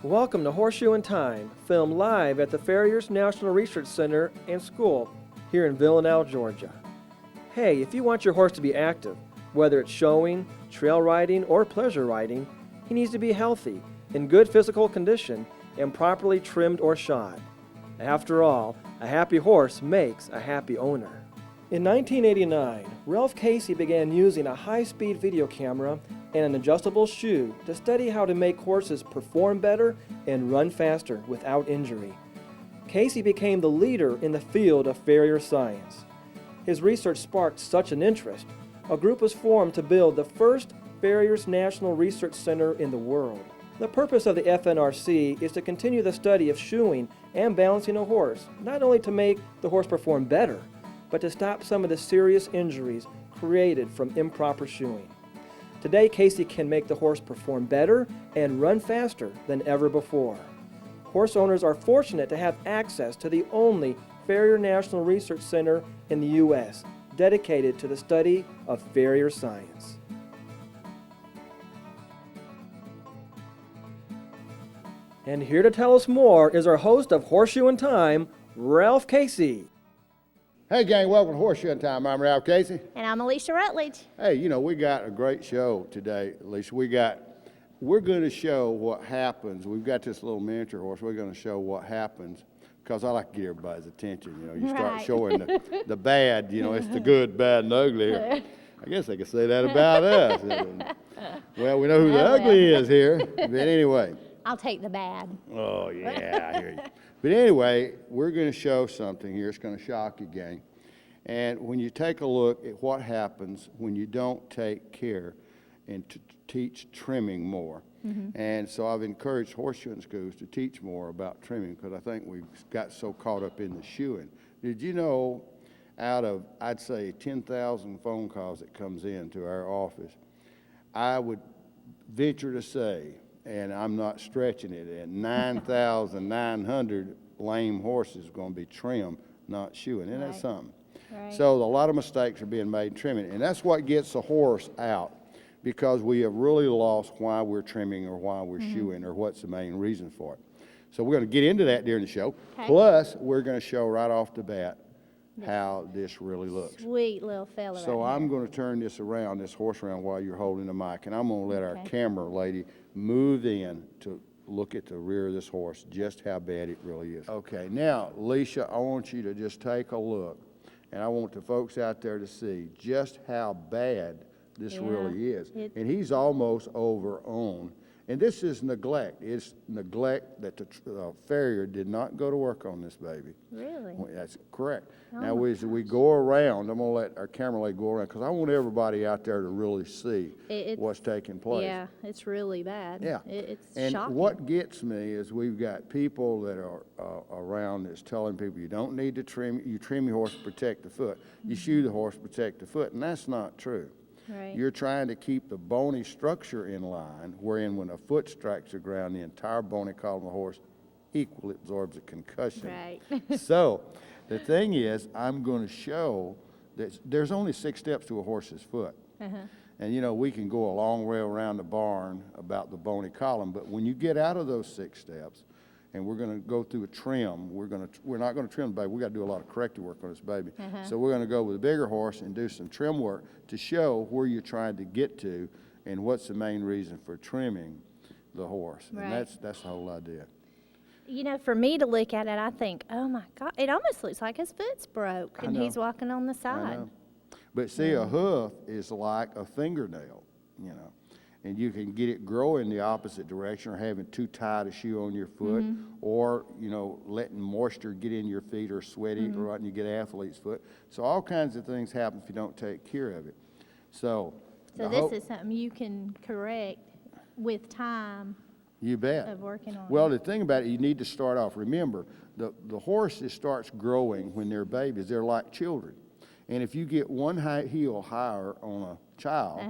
Welcome to Horseshoe'N Time, filmed live at the Farriers National Research Center and School here in Villanelle, Georgia. Hey, if you want your horse to be active, whether it's showing, trail riding, or pleasure riding, he needs to be healthy, in good physical condition, and properly trimmed or shod. After all, a happy horse makes a happy owner. In 1989, Ralph Casey began using a high-speed video camera and an adjustable shoe to study how to make horses perform better and run faster without injury. Casey became the leader in the field of farrier science. His research sparked such an interest, a group was formed to build the first Farriers National Research Center in the world. The purpose of the FNRC is to continue the study of shoeing and balancing a horse, not only to make the horse perform better, but to stop some of the serious injuries created from improper shoeing. Today, Casey can make the horse perform better and run faster than ever before. Horse owners are fortunate to have access to the only Farrier National Research Center in the U.S. dedicated to the study of farrier science. And here to tell us more is our host of Horseshoe'N Time, Ralph Casey. Hey gang, welcome to Horseshoe'N Time. I'm Ralph Casey. And I'm Alicia Rutledge. Hey, you know, we got a great show today, Alicia. We're going to show what happens. We've got this little miniature horse. We're going to show what happens because I like to get everybody's attention. You know, you start showing the bad, you know, it's the good, bad, and ugly here. I guess they could say that about us. Well, we know who the ugly is here. But anyway. I'll take the bad. Oh, yeah, I hear you. But anyway, we're going to show something here. It's going to shock you, gang. And when you take a look at what happens when you don't take care and to teach trimming more. And so I've encouraged Horseshoe'N schools to teach more about trimming because I think we've got so caught up in the shoeing. Did you know out of, I'd say, 10,000 phone calls that comes in to our office, I would venture to say, and I'm not stretching it, at 9,900 lame horses are going to be trimmed, not shoeing. Isn't that something? Right. So a lot of mistakes are being made in trimming, and that's what gets the horse out because we have really lost why we're trimming or why we're shoeing or what's the main reason for it. So we're going to get into that during the show. Okay. Plus, we're going to show right off the bat how this really looks. Sweet little fella. So right I'm going to turn this horse around while you're holding the mic, and I'm going to let our camera lady move in to look at the rear of this horse, just how bad it really is. Okay, now, Alicia, I want you to just take a look, and I want the folks out there to see just how bad this really is. And he's almost over on. And this is neglect. It's neglect that the farrier did not go to work on this baby. Really? That's correct. Now, as we go around, I'm going to let our camera lady go around because I want everybody out there to really see what's taking place. Yeah, it's really bad. Yeah. It's and shocking. what gets me is we've got people that are around that's telling people you don't need to trim, you trim your horse to protect the foot. You shoe the horse to protect the foot, and that's not true. Right. You're trying to keep the bony structure in line, wherein when a foot strikes the ground, the entire bony column of the horse equally absorbs a concussion. Right. So the thing is, I'm going to show that there's only 6 steps to a horse's foot. And, you know, we can go a long way around the barn about the bony column, but when you get out of those 6 steps, and we're going to go through a trim. We're not going to trim the baby. We got to do a lot of corrective work on this baby. So we're going to go with a bigger horse and do some trim work to show where you're trying to get to and what's the main reason for trimming the horse. Right. And that's the whole idea. You know, for me to look at it, I think, oh my God, it almost looks like his foot's broke and he's walking on the I side. know. But see, a hoof is like a fingernail, you know. And you can get it growing the opposite direction or having too tight a shoe on your foot or, you know, letting moisture get in your feet or sweaty or and you get athlete's foot. So all kinds of things happen if you don't take care of it. So this is something you can correct with time. You bet. Of working on well, it. the thing about it, you need to start off. Remember, the horse starts growing when they're babies. They're like children. And if you get one high heel higher on a child,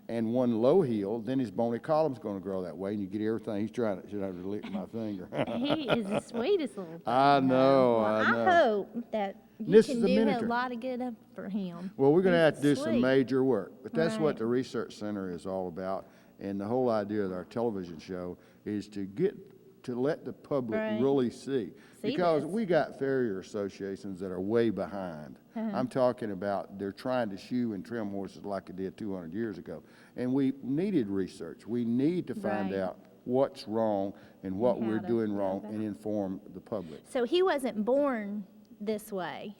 and one low heel, then his bony column's going to grow that way, and you get everything. He's trying to, should I lick my finger? He is the sweetest little thing. I know, Well, I know. I hope that you This can is a do a miniature. lot of good up for him. Well, we're going to have to do He's some sweet. major work, but that's what Right. the research center is all about. And the whole idea of our television show is to get to let the public Right. really see. See Because this. we got farrier associations that are way behind. I'm talking about they're trying to shoe and trim horses like they did 200 years ago. And we needed research. We need to find Right. out what's wrong and what how we're to doing go wrong about and inform the public. So he wasn't born this way?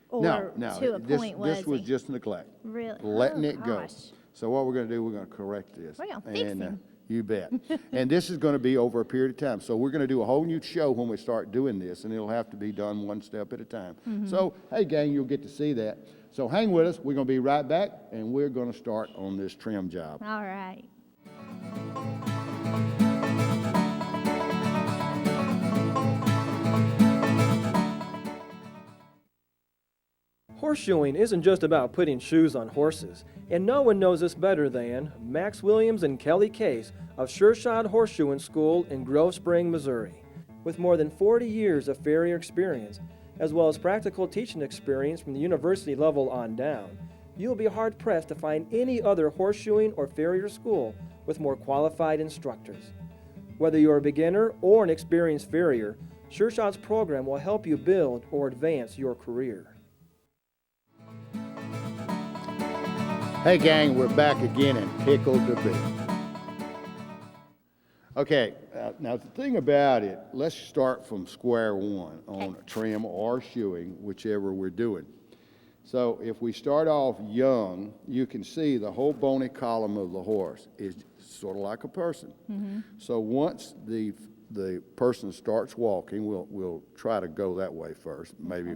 Or No, to a this, point, this was he? just neglect. Really? Letting Oh, it go. gosh. So what we're gonna do, we're gonna correct this. We're gonna fix And, him. you bet. And this is gonna be over a period of time. So we're gonna do a whole new show when we start doing this, and it'll have to be done one step at a time. Mm-hmm. So, hey gang, you'll get to see that. So hang with us, we're gonna be right back, and we're gonna start on this trim job. All right. Horseshoeing isn't just about putting shoes on horses, and no one knows this better than Max Williams and Kelly Case of Sure-Shod Horseshoe'N School in Grove Spring, Missouri. With more than 40 years of farrier experience, as well as practical teaching experience from the university level on down, you'll be hard-pressed to find any other horseshoeing or farrier school with more qualified instructors. Whether you're a beginner or an experienced farrier, Sure-Shot's program will help you build or advance your career. Hey gang, we're back again and tickled to bit. Okay, now the thing about it, let's start from square one on trim or shoeing, whichever we're doing. So if we start off young, you can see the whole bony column of the horse is sort of like a person. So once the person starts walking, we'll try to go that way first, maybe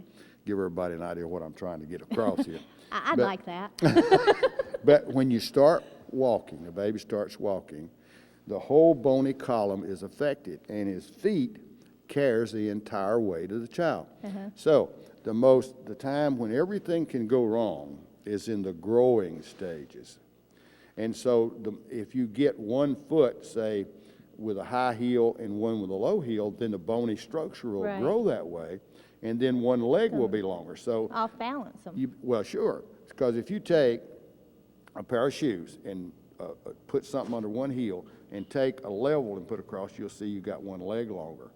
give everybody an idea of what I'm trying to get across here. I'd But- like that. But when you start walking, the baby starts walking, the whole bony column is affected, and his feet carries the entire weight of the child. So the time when everything can go wrong is in the growing stages. And so if you get one foot, say, with a high heel and one with a low heel, then the bony structure will Right. grow that way, and then one leg will be longer. So Off balance them. well, sure, because if you take a pair of shoes and put something under one heel and take a level and put across, you'll see you got one leg longer.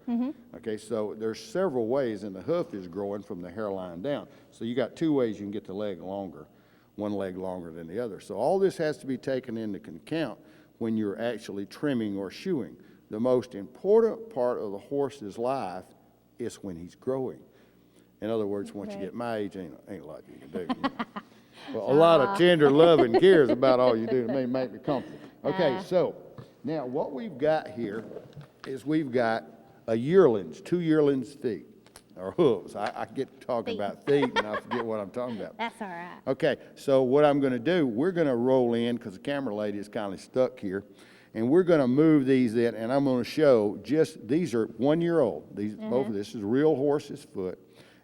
Okay, so there's several ways, and the hoof is growing from the hairline down. So you got two ways you can get the leg longer, one leg longer than the other. So all this has to be taken into account when you're actually trimming or shoeing. The most important part of the horse's life is when he's growing. In other words, once you Right. get my age, ain't a lot you can do. Well, a lot of tender love and care is about all you do to make me comfortable. Okay, so now what we've got here is we've got a yearling's, 2 yearlings' feet, or hooves. I get to talking Feet. about feet and I forget what I'm talking about. That's all right. Okay, so what I'm gonna do, we're gonna roll in, because the camera lady is kind of stuck here, and we're gonna move these in, and I'm gonna show these are 1 year old. These, both of this is a real horse's foot,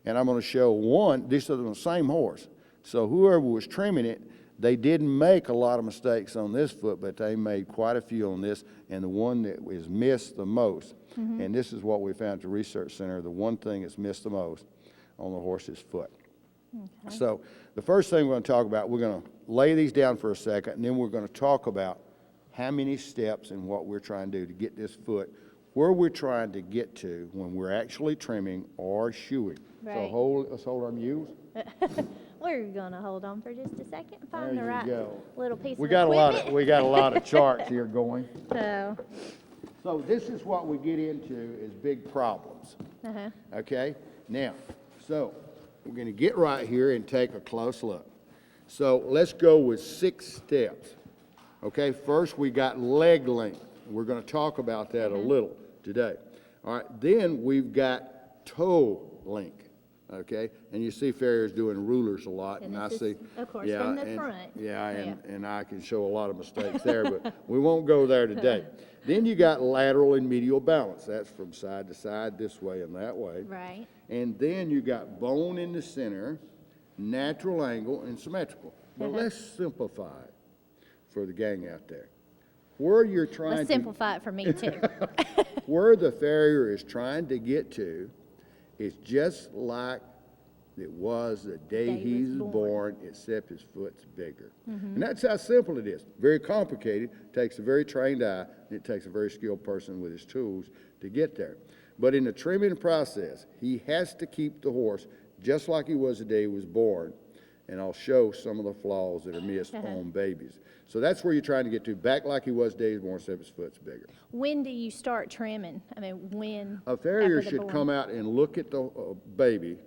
and I'm gonna show one, these are the same horse. So whoever was trimming it, they didn't make a lot of mistakes on this foot, but they made quite a few on this, and the one that is missed the most, and this is what we found at the research center, the one thing that's missed the most on the horse's foot. So the first thing we're going to talk about, we're going to lay these down for a second, and then we're going to talk about how many steps and what we're trying to do to get this foot where we're trying to get to when we're actually trimming or shoeing. So Right. let's hold our mules. We're gonna hold on for just a second and find There the you right go. little piece We of got equipment. we got a lot of charts here going. So, So this is what we get into is big problems. Okay? Now, so we're going to get right here and take a close look. So let's go with 6 steps. Okay, first we got leg length. We're going to talk about that a little today. All right, then we've got toe length. Okay, and you see farriers doing rulers a lot, And and I this see, is, of course, from the and- front. Yeah, and, Yeah. and I can show a lot of mistakes there, but we won't go there today. Then you got lateral and medial balance. That's from side to side, this way and that way. right. And then you got bone in the center, natural angle, and symmetrical. But let's simplify it for the gang out there. Where you're trying Let's to, simplify it for me too. where the farrier is trying to get to is just like that was the day Day he was was born, except his foot's bigger. Mm-hmm. And that's how simple it is. Very complicated, takes a very trained eye, and it takes a very skilled person with his tools to get there. But in the trimming process, he has to keep the horse just like he was the day he was born, and I'll show some of the flaws that are missed on babies. So that's where you're trying to get to, back like he was the day he was born, except his foot's bigger. When do you start trimming? I mean, when? A farrier after they're should born? come out and look at the baby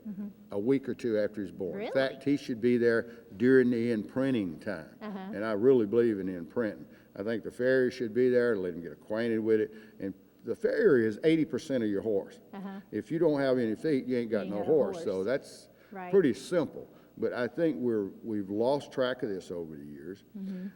a week or two after he's born. Really? In fact, he should be there during the imprinting time. And I really believe in imprinting. I think the farrier should be there, let him get acquainted with it. And the farrier is 80% of your horse. If you don't have any feet, you ain't got no got a horse. horse. So that's Right. pretty simple. But I think we've lost track of this over the years.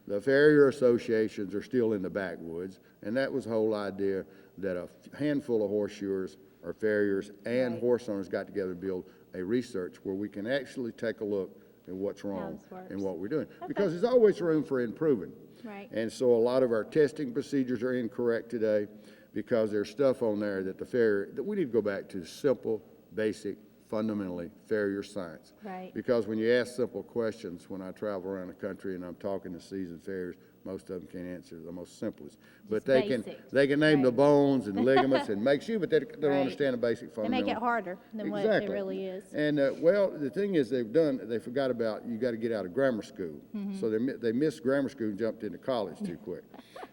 The farrier associations are still in the backwoods, and that was the whole idea that a handful of horseshoers or farriers and Right. horse owners got together to build a research where we can actually take a look at what's wrong this works. and what we're doing. Because there's always room for improving. Right. And so a lot of our testing procedures are incorrect today because there's stuff on there that the farrier, that we need to go back to simple, basic, fundamentally farrier science. Right. Because when you ask simple questions, when I travel around the country and I'm talking to seasoned farriers, most of them can't answer the most simplest. But they basics. can name the Right. bones and ligaments and make sure, but they don't Right. understand the basic They fundamental. make it harder than what it really is. And well, the thing is, they forgot about you got to get out of grammar school. So they missed grammar school and jumped into college too quick.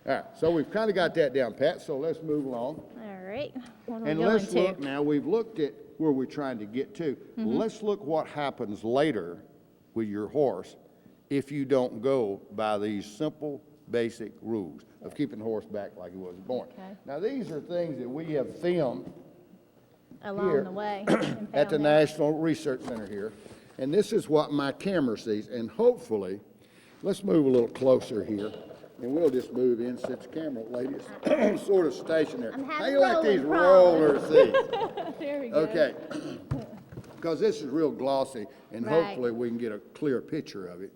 All right, so we've kind of got that down pat. So let's move along. All right. What are we And going let's to? look now. We've looked at where we're trying to get to. Let's look what happens later with your horse if you don't go by these simple, basic rules of keeping the horse back like he was born. Okay. Now, these are things that we have filmed Along here the way. at the National Research Center here. And this is what my camera sees. And hopefully, let's move a little closer here. And we'll just move in since the camera lady is sort of stationary. I'm How having you like these rolling roller seats? There we go. Okay. Because this is real glossy, and Right. hopefully we can get a clear picture of it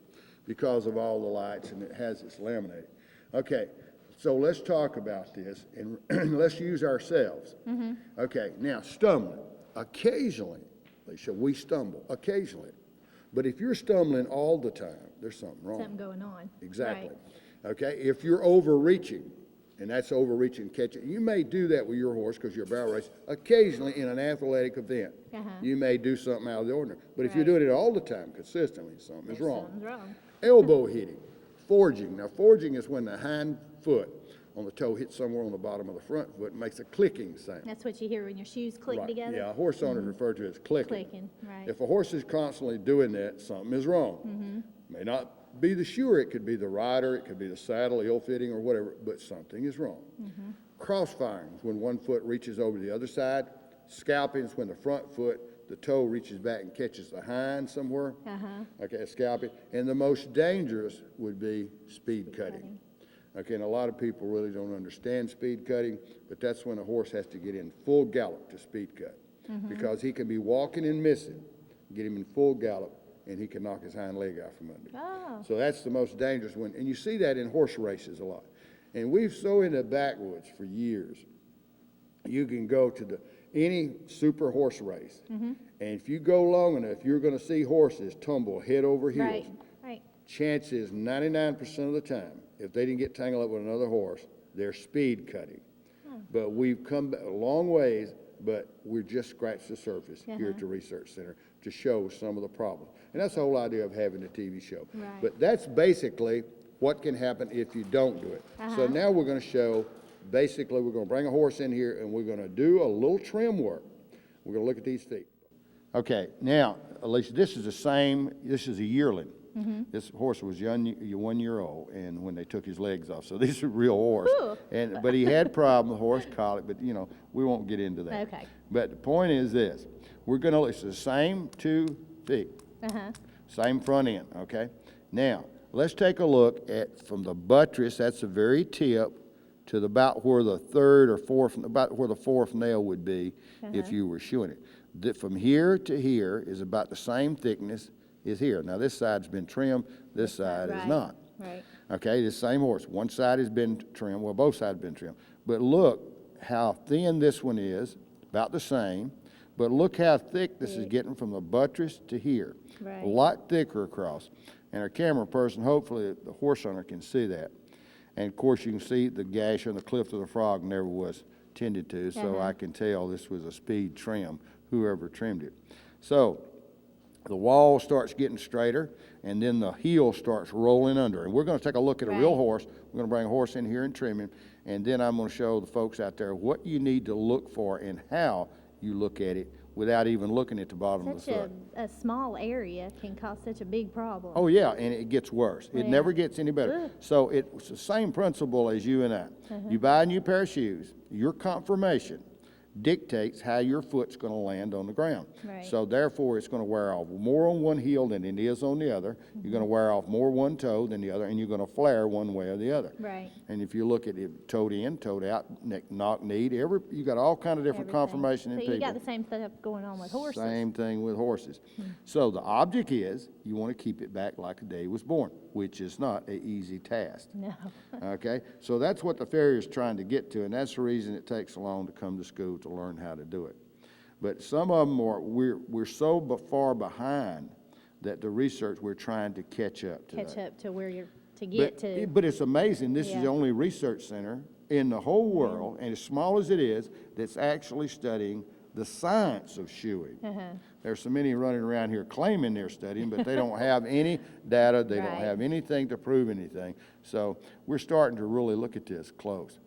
because of all the lights, and it has this laminated. Okay, so let's talk about this, and let's use ourselves. Okay, now stumbling. Occasionally, Alicia, we stumble, occasionally. But if you're stumbling all the time, there's something wrong. Something going on. Exactly. Right. Okay, if you're overreaching, and that's overreaching catching, you may do that with your horse because you're a barrel race. Occasionally in an athletic event, you may do something out of the ordinary. But if you're Right. doing it all the time consistently, something is wrong. Something's wrong. Elbow hitting, forging. Now forging is when the hind foot on the toe hits somewhere on the bottom of the front foot and makes a clicking sound. That's what you hear when your shoes click Right. together. Yeah, horse owners refer to it as clicking. Clicking, right. If a horse is constantly doing that, something is wrong. May not be the shoer, it could be the rider, it could be the saddle, ill-fitting or whatever, but something is wrong. Cross-firing is when one foot reaches over the other side. Scalping is when the front foot, the toe reaches back and catches the hind somewhere. Okay, scalping. And the most dangerous would be speed cutting. Okay, and a lot of people really don't understand speed cutting, but that's when a horse has to get in full gallop to speed cut. Because he can be walking and missing, get him in full gallop, and he can knock his hind leg out from under. Oh. So that's the most dangerous one. And you see that in horse races a lot. And we've so in the backwoods for years. You can go to any super horse race. And if you go long enough, you're going to see horses tumble head over heels. Right. Right. Chances 99% of the time, if they didn't get tangled up with another horse, they're speed cutting. But we've come a long ways, but we've just scratched the surface here at the Research Center to show some of the problems. And that's the whole idea of having a TV show. Right. But that's basically what can happen if you don't do it. So now we're going to show, basically, we're going to bring a horse in here and we're going to do a little trim work. We're going to look at these feet. Okay, now, Alicia, this is a yearling. This horse was 1 year old, and when they took his legs off, so this is a real horse. Ooh. But he had problems, horse colic, but we won't get into that. Okay. But the point is this: it's the same 2 feet, same front end. Okay. Now let's take a look at from the buttress. That's the very tip to about where the about where the 4th nail would be if you were shoeing it. From here to here is about the same thickness as here. Now this side's been trimmed, this side is not. Right. Okay, the same horse. One side has been trimmed, well, both sides have been trimmed. But look how thin this one is, about the same, But look how thick this is getting from the buttress to here. Right. A lot thicker across. And our camera person, hopefully the horse owner can see that. And of course you can see the gash on the cliff of the frog never was tended to, so I can tell this was a speed trim, whoever trimmed it. So the wall starts getting straighter, and then the heel starts rolling under. And we're going to take a look at a real horse. We're going to bring a horse in here and trim him, and then I'm going to show the folks out there what you need to look for and how you look at it without even looking at the bottom of the foot. A small area can cause such a big problem. Oh yeah, and it gets worse. It never gets any better. Ugh. So it's the same principle as you and I. You buy a new pair of shoes, your conformation dictates how your foot's going to land on the ground. Right. So therefore, it's going to wear off more on one heel than it is on the other. You're going to wear off more one toe than the other, and you're going to flare one way or the other. Right. And if you look at it toed in, toed out, neck, knock, knee, you got all kind of different conformation in so people. you got the same stuff going on with horses. Same thing with horses. So the object is you want to keep it back like the day it was born, which is not an easy task. No. Okay, so that's what the farrier is trying to get to, and that's the reason it takes so long to come to school to learn how to do it. But some of them we're so far behind that the research we're trying to catch up to. Catch up to where you're to get to. But it's amazing. This is the only research center in the whole world, and as small as it is, that's actually studying the science of shoeing. There's so many running around here claiming they're studying, but they don't have any data. They don't have anything to prove anything. So we're starting to really look at this close.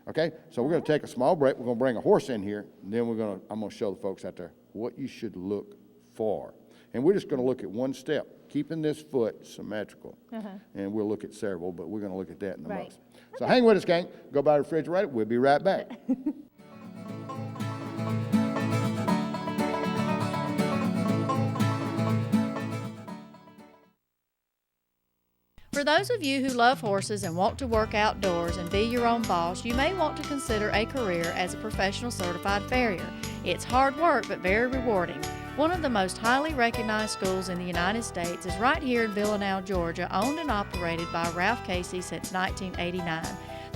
Okay, so we're going to take a small break. We're going to bring a horse in here, and then I'm going to show the folks out there what you should look for. And we're just going to look at one step, keeping this foot symmetrical. And we'll look at several, but we're going to look at that in the most. So hang with us, gang. Go by the refrigerator. We'll be right back. For those of you who love horses and want to work outdoors and be your own boss, you may want to consider a career as a professional certified farrier. It's hard work, but very rewarding. One of the most highly recognized schools in the United States is right here in Villanelle, Georgia, owned and operated by Ralph Casey since 1989.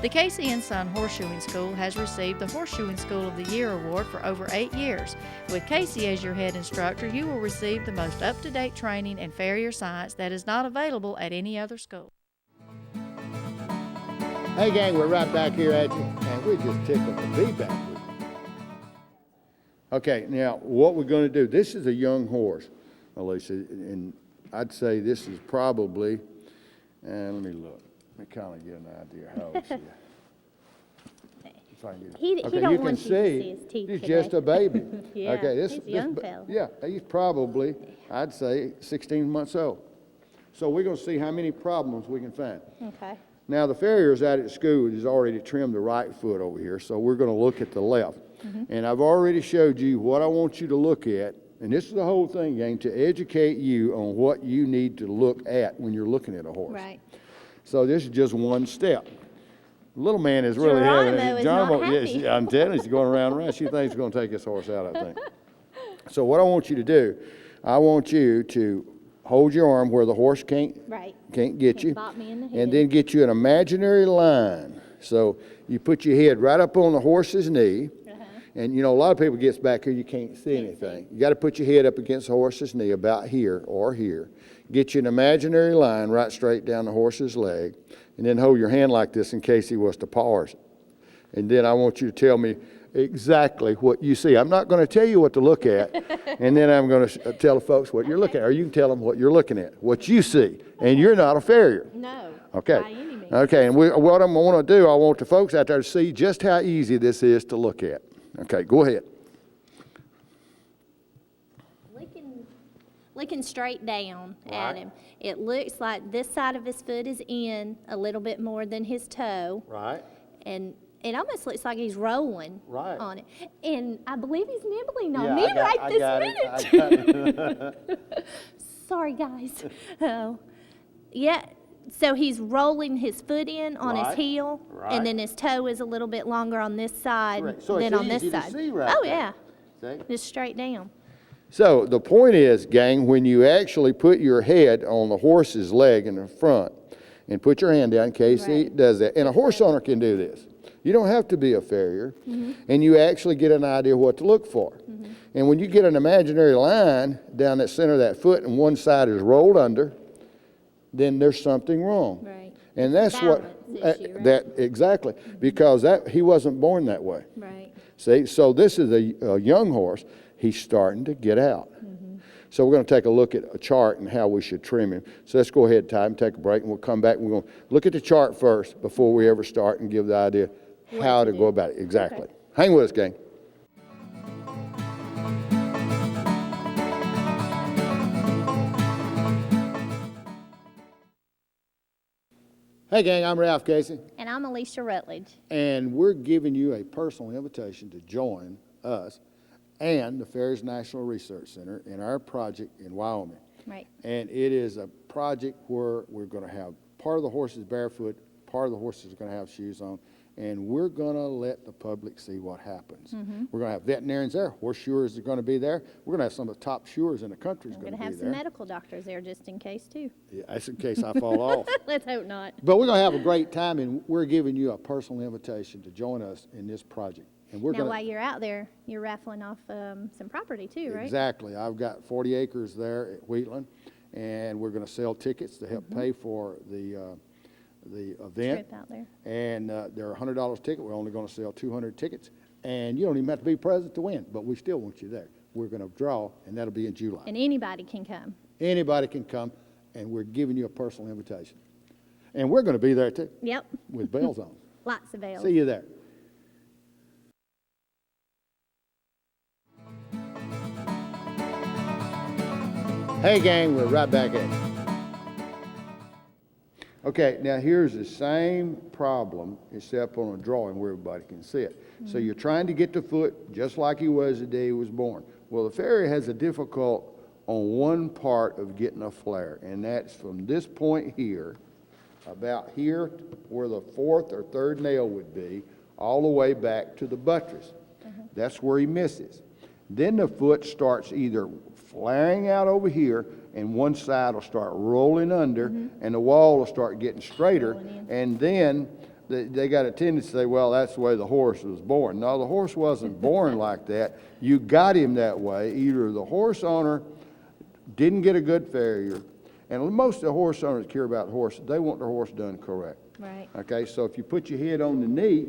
The Casey & Son Horseshoe'N School has received the Horseshoe'N School of the Year award for over 8 years. With Casey as your head instructor, you will receive the most up-to-date training in farrier science that is not available at any other school. Hey gang, we're right back here at you, and we're just tickled to be back with you. Okay, now what we're going to do, this is a young horse, Alicia, and I'd say this is probably, let me look. Let me kind of get an idea how old she is. If I can get it. He Okay, don't you want can you to see see his teeth he's today. just a baby. Yeah, Okay, he's a young fella. Yeah, he's probably, I'd say, 16 months old. So we're going to see how many problems we can find. Okay. Now, the farriers out at school has already trimmed the right foot over here, so we're going to look at the left. And I've already showed you what I want you to look at, and this is the whole thing, gang, to educate you on what you need to look at when you're looking at a horse. Right. So this is just one step. The little man is really having Geronimo it. is not happy. Yes, I'm telling you, he's going around and around. She thinks he's going to take his horse out, I think. So what I want you to do, I want you to hold your arm where the horse can't get you, bop me in the head. and then get you an imaginary line. So you put your head right up on the horse's knee, and you know, a lot of people gets back here, you can't see anything. You got to put your head up against the horse's knee about here or here. Get you an imaginary line right straight down the horse's leg, and then hold your hand like this in case he was to pause. And then I want you to tell me exactly what you see. I'm not going to tell you what to look at, and then I'm going to tell the folks what you're looking at, or you can tell them what you're looking at, what you see. And you're not a farrier. No. Okay. By any means. Okay, and what I'm going to do, I want the folks out there to see just how easy this is to look at. Okay, go ahead. Looking straight down at him. It looks like this side of his foot is in a little bit more than his toe. Right. And it almost looks like he's rolling on it. And I believe he's nibbling on Yeah, me this minute. Sorry, guys. Yeah, so he's rolling his foot in on his heel, and then his toe is a little bit longer on this side than on this side. Oh, yeah. See? Just straight down. So the point is, gang, when you actually put your head on the horse's leg in the front and put your hand down, Casey does that, and a horse owner can do this. You don't have to be a farrier, and you actually get an idea what to look for. And when you get an imaginary line down that center of that foot and one side is rolled under, then there's something wrong. Right. And that's what, Balance issue, right? that, exactly, because he wasn't born that way. Right. See, so this is a young horse. He's starting to get out. So we're going to take a look at a chart and how we should trim him. So let's go ahead, Ty, and take a break, and we'll come back and we're going to look at the chart first before we ever start and give the idea how to go about it. Exactly. Okay. Hang with us, gang. Hey, gang, I'm Ralph Casey, And I'm Alicia Rutledge. and we're giving you a personal invitation to join us and the Farriers National Research Center in our project in Wyoming. Right. And it is a project where we're going to have part of the horses barefoot, part of the horses are going to have shoes on, and we're going to let the public see what happens. We're going to have veterinarians there, horseshoers are going to be there. We're going to have some of the top shoers in the country is We're going going to to be have some there. medical doctors there just in case, too. Yeah, that's in case I fall off. Let's hope not. But we're going to have a great time, and we're giving you a personal invitation to join us in this project. And we're Now, going while you're out there, you're raffling off some property, too, right? Exactly. I've got 40 acres there at Wheatland, and we're going to sell tickets to help pay for the event. Trip out there. And they're $100 a ticket. We're only going to sell 200 tickets. And you don't even have to be present to win, but we still want you there. We're going to draw, and that'll be in July. And anybody can come. Anybody can come, and we're giving you a personal invitation. And we're going to be there, too, Yep. with bells on. Lots of bells. See you there. Hey gang, we're right back at it. Okay, now here's the same problem except on a drawing where everybody can see it. So you're trying to get the foot just like he was the day he was born. Well, the farrier has a difficult on one part of getting a flare, and that's from this point here, about here where the fourth or third nail would be, all the way back to the buttress. That's where he misses. Then the foot starts either flaring out over here, and one side will start rolling under, and the wall will start getting straighter, and then they got a tendency to say, well, that's the way the horse was born. No, the horse wasn't born like that. You got him that way. Either the horse owner didn't get a good farrier, and most of the horse owners care about the horse. They want their horse done correct. Right. Okay, so if you put your head on the knee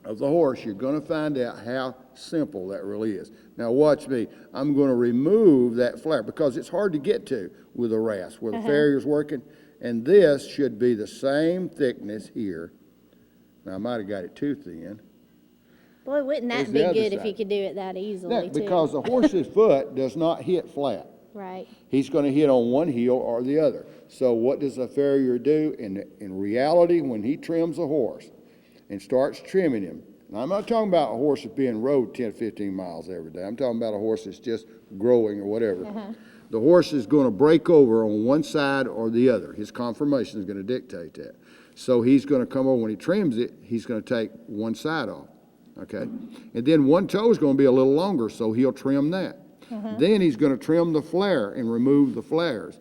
of the horse, you're going to find out how simple that really is. Now watch me. I'm going to remove that flare because it's hard to get to with a rasp where the farrier's working. And this should be the same thickness here. Now I might have got it too thin. Boy, wouldn't Here's that the be other good if side. you could do it that easily, Yeah, too? because the horse's foot does not hit flat. Right. He's going to hit on one heel or the other. So what does a farrier do? In reality, when he trims a horse and starts trimming him, now I'm not talking about a horse that's being rode 10 or 15 miles every day. I'm talking about a horse that's just growing or whatever. The horse is going to break over on one side or the other. His conformation is going to dictate that. So he's going to come over, when he trims it, he's going to take one side off, okay? And then one toe is going to be a little longer, so he'll trim that. Then he's going to trim the flare and remove the flares.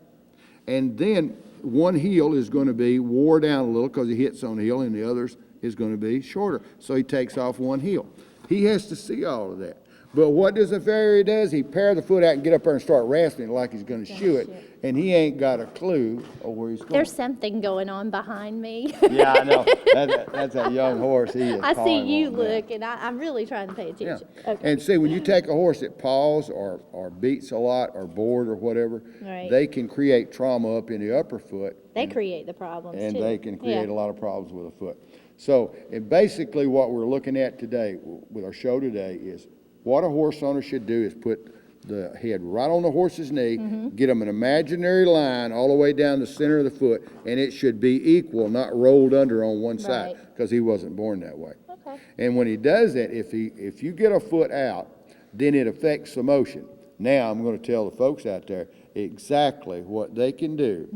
And then one heel is going to be wore down a little because he hits on the heel, and the others is going to be shorter. So he takes off one heel. He has to see all of that. But what does a farrier do? He pare the foot out and get up there and start rasping it like he's going to shoe it, and he ain't got a clue of where he's going. There's something going on behind me. Yeah, I know. That's a young horse. He is I see pawing you on that. look, and I'm really trying to pay Yeah. attention. Okay. And see, when you take a horse that paws or beats a lot or bored or whatever, Right. they can create trauma up in the upper foot. They create the problems, And too. they can create Yeah. a lot of problems with a foot. So basically what we're looking at today, with our show today, is what a horse owner should do is put the head right on the horse's knee, get them an imaginary line all the way down the center of the foot, and it should be equal, not rolled under on one side, Right. because he wasn't born that way. Okay. And when he does that, if you get a foot out, then it affects the motion. Now I'm going to tell the folks out there exactly what they can do,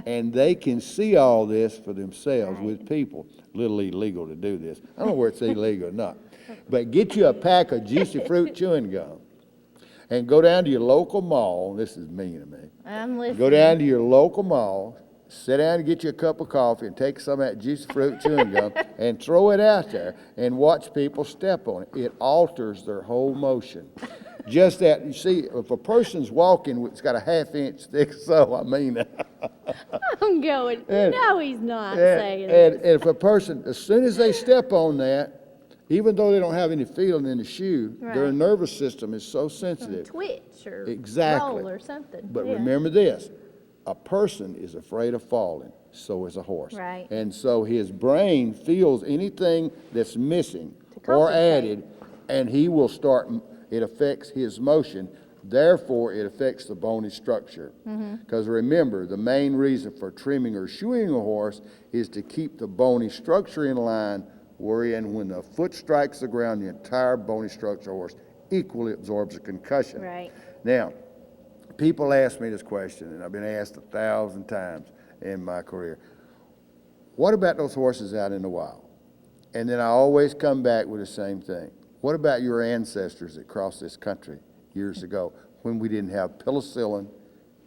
and they can see all this for themselves with people. A little illegal to do this. I don't know where it's illegal or not. But get you a pack of juicy fruit chewing gum and go down to your local mall. This is mean of me. I'm listening. Go down to your local mall, sit down and get you a cup of coffee and take some of that juicy fruit chewing gum and throw it out there and watch people step on it. It alters their whole motion. Just that, you see, if a person's walking, it's got a half-inch thick sole, I mean. I'm going, no, he's not And, saying and that. if a person, as soon as they step on that, even though they don't have any feeling in the shoe, their Right. nervous system is so sensitive. Twitch or Exactly. roll or something. But yeah. remember this, a person is afraid of falling, so is a horse. Right. And so his brain feels anything that's missing To or compensate. added, and he will start, it affects his motion, therefore it affects the bony structure. Because remember, the main reason for trimming or shoeing a horse is to keep the bony structure in line, wherein when the foot strikes the ground, the entire bony structure of the horse equally absorbs a concussion. Right. Now, people ask me this question, and I've been asked 1,000 times in my career. What about those horses out in the wild? And then I always come back with the same thing. What about your ancestors that crossed this country years ago when we didn't have penicillin,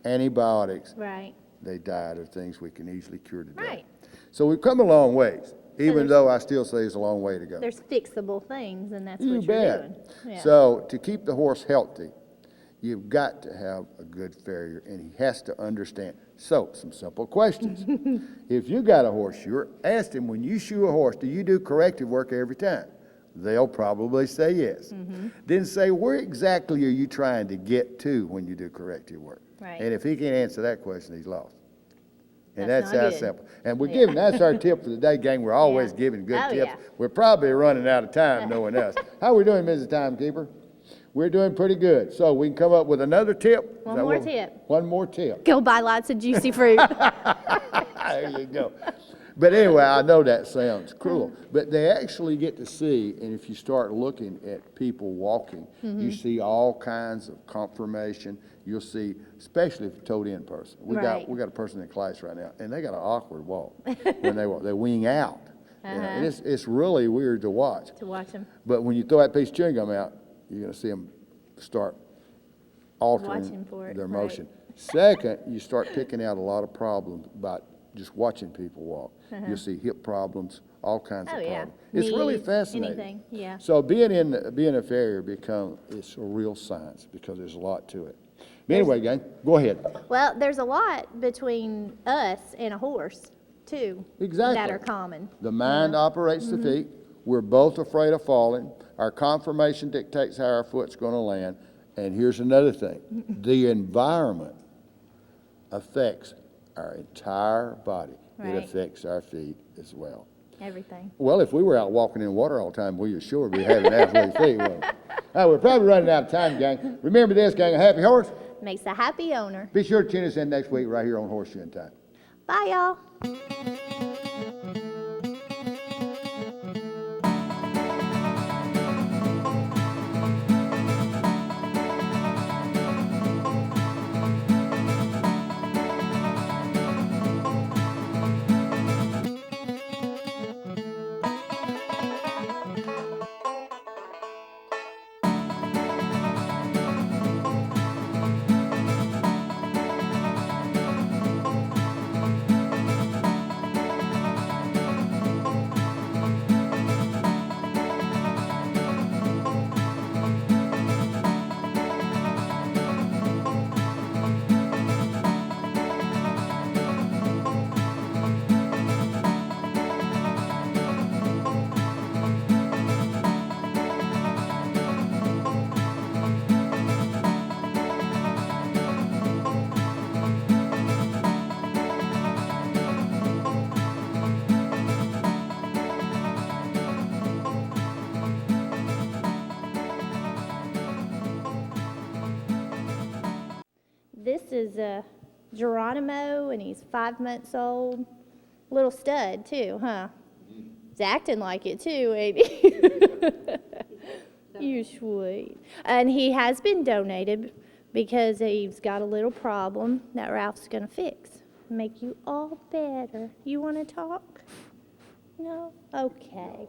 antibiotics? Right. They died of things we can easily cure today. Right. So we've come a long ways, even there's- though I still say it's a long way to go. There's fixable things, and that's You what you're bet. doing. Yeah. So to keep the horse healthy, you've got to have a good farrier, and he has to understand. So, some simple questions. If you got a horseshoer, ask him, when you shoe a horse, do you do corrective work every time? They'll probably say yes. Then say, where exactly are you trying to get to when you do corrective work? Right. And if he can't answer that question, he's lost. And That's that's not how good. simple. And we're Yeah. giving, that's our tip for the day, gang. We're always Yeah. giving good Oh, tips. yeah. We're probably running out of time knowing us. How we doing, Mrs. Timekeeper? We're doing pretty good. So we can come up with another tip? Is One that more what- tip. One more tip. Go buy lots of juicy fruit. There you go. But anyway, I know that sounds cruel, but they actually get to see, and if you start looking at people walking, you see all kinds of conformation. You'll see, especially if you're a toed-in person. We Right. got a person in class right now, and they got an awkward walk when they walk. They wing out. You know, and it's really weird to watch. To watch them. But when you throw that piece of chewing gum out, you're going to see them start altering Watching for it, their right. motion. Second, you start picking out a lot of problems about just watching people walk. You'll see hip problems, all kinds Oh, of yeah. problems. It's really Knees, fascinating. anything, yeah. So being a farrier it's a real science because there's a lot to it. But anyway, gang, go ahead. Well, there's a lot between us and a horse, too. Exactly. That are common. The mind operates the feet. We're both afraid of falling. Our conformation dictates how our foot's going to land. And here's another thing. The environment affects our entire body. It Right. affects our feet as well. Everything. Well, if we were out walking in water all the time, we sure be having athletic feet, wouldn't we? All right, we're probably running out of time, gang. Remember this, gang, a happy horse. Makes a happy owner. Be sure to tune us in next week right here on Horseshoe'N Time. Bye, y'all. This is Geronimo, and he's 5 months old. Little stud, too, huh? He's acting like it, too, ain't he? You're sweet. And he has been donated because he's got a little problem that Ralph's going to fix. Make you all better. You want to talk? No? Okay.